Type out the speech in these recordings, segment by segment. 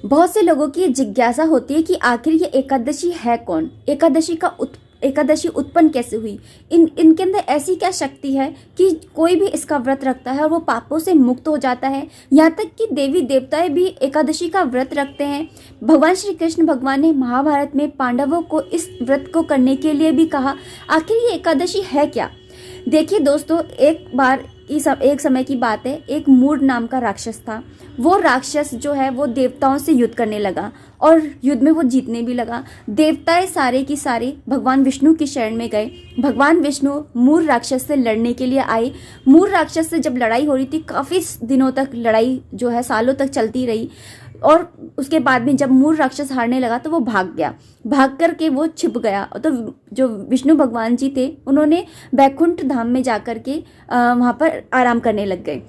बहुत से लोगों की ये जिज्ञासा होती है कि आखिर ये एकादशी है कौन, एकादशी उत्पन्न कैसे हुई, इनके अंदर ऐसी क्या शक्ति है कि कोई भी इसका व्रत रखता है और वो पापों से मुक्त हो जाता है। यहाँ तक कि देवी देवताएं भी एकादशी का व्रत रखते हैं। भगवान श्री कृष्ण भगवान ने महाभारत में पांडवों को इस व्रत को करने के लिए भी कहा। आखिर ये एकादशी है क्या? देखिए दोस्तों, एक समय की बात है, एक मूढ़ नाम का राक्षस था। वो राक्षस जो है वो देवताओं से युद्ध करने लगा और युद्ध में वो जीतने भी लगा। देवताएं सारे की सारे भगवान विष्णु की शरण में गए। भगवान विष्णु मूढ़ राक्षस से लड़ने के लिए आए। मूढ़ राक्षस से जब लड़ाई हो रही थी, काफ़ी दिनों तक लड़ाई जो है सालों तक चलती रही और उसके बाद में जब मूढ़ राक्षस हारने लगा तो वो भाग गया। भाग कर के वो छिप गया। तो जो विष्णु भगवान जी थे उन्होंने बैकुंठ धाम में जाकर के वहाँ पर आराम करने लग गए।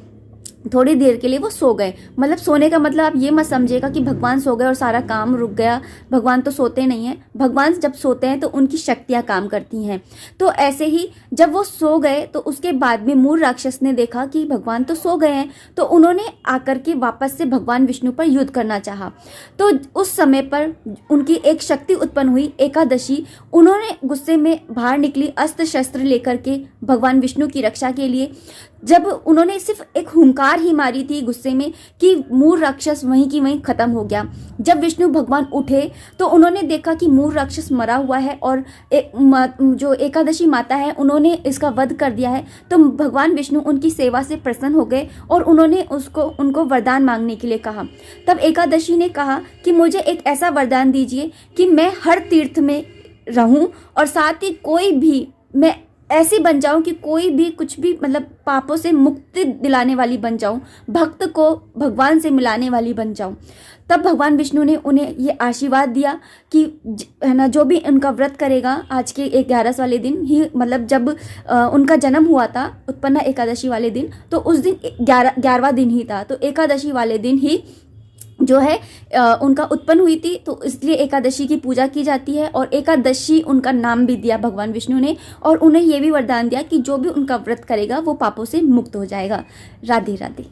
थोड़ी देर के लिए वो सो गए। मतलब सोने का मतलब आप ये मत समझिएगा कि भगवान सो गए और सारा काम रुक गया। भगवान तो सोते नहीं हैं। भगवान जब सोते हैं तो उनकी शक्तियाँ काम करती हैं। तो ऐसे ही जब वो सो गए तो उसके बाद में मूढ़ राक्षस ने देखा कि भगवान तो सो गए हैं, तो उन्होंने आकर के वापस से भगवान विष्णु पर युद्ध करना चाहा। तो उस समय पर उनकी एक शक्ति उत्पन्न हुई, एकादशी। उन्होंने गुस्से में बाहर निकली अस्त्र शस्त्र लेकर के भगवान विष्णु की रक्षा के लिए। जब उन्होंने सिर्फ एक हुंकार ही मारी थी गुस्से में कि मूढ़ राक्षस वहीं की वहीं खत्म हो गया। जब विष्णु भगवान उठे तो उन्होंने देखा कि मूढ़ राक्षस मरा हुआ है और जो एकादशी माता है उन्होंने इसका वध कर दिया है। तो भगवान विष्णु उनकी सेवा से प्रसन्न हो गए और उन्होंने उनको वरदान मांगने के लिए कहा। तब एकादशी ने कहा कि मुझे एक ऐसा वरदान दीजिए कि मैं हर तीर्थ में रहूं और साथ ही कोई भी मैं ऐसी बन जाऊं कि कोई भी कुछ भी मतलब पापों से मुक्ति दिलाने वाली बन जाऊं, भक्त को भगवान से मिलाने वाली बन जाऊं। तब भगवान विष्णु ने उन्हें ये आशीर्वाद दिया कि है ना, जो भी उनका व्रत करेगा आज के 11 वाले दिन ही, मतलब जब उनका जन्म हुआ था उत्पन्ना एकादशी वाले दिन, तो उस दिन 11वां दिन ही था। तो एकादशी वाले दिन ही जो है उनका उत्पन्न हुई थी, तो इसलिए एकादशी की पूजा की जाती है और एकादशी उनका नाम भी दिया भगवान विष्णु ने। और उन्हें ये भी वरदान दिया कि जो भी उनका व्रत करेगा वो पापों से मुक्त हो जाएगा। राधे राधे।